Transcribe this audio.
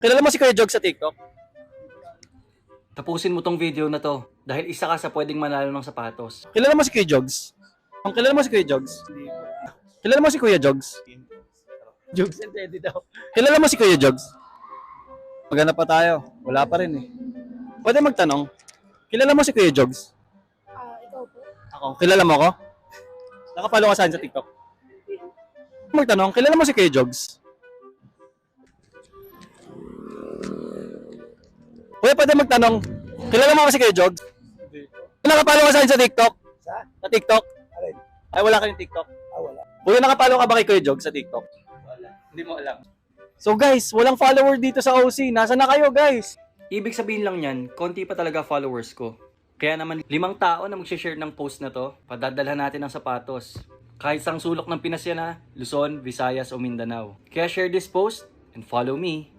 Kilala mo si Kuya Jog sa TikTok? Tapusin mo tong video na to dahil isa ka sa pwedeng manalo ng sapatos. Kilala mo si Kuya Jogs? Ang kilala mo si Kuya Jogs? Kilala mo si Kuya Jogs? Jogs and Teddy daw. Kilala mo si Kuya Jogs? Maghanap pa tayo. Wala pa rin eh. Pwede magtanong. Kilala mo si Kuya Jogs? Ikaw po? Ako. Kilala mo ako? Nakapalo ka saan sa TikTok? Magtanong. Kilala mo si Kuya Jogs? Kuya, pwede magtanong. Kilala mo ba si Kuya Jogs? Nakapalo ka saan sa TikTok? Sa TikTok? Alin? Ay, wala kayong TikTok. Wala. Kuya, nakapalo ka ba kay Kuya Jogs sa TikTok? Wala. Hindi mo alam. So guys, walang follower dito sa OC. Nasaan na kayo guys? Ibig sabihin lang yan, konti pa talaga followers ko. Kaya naman 5 tao na mag-share ng post na to, padadalhan natin ng sapatos. Kahit sang sulok ng Pinas yan ha, Luzon, Visayas o Mindanao. Kaya share this post and follow me.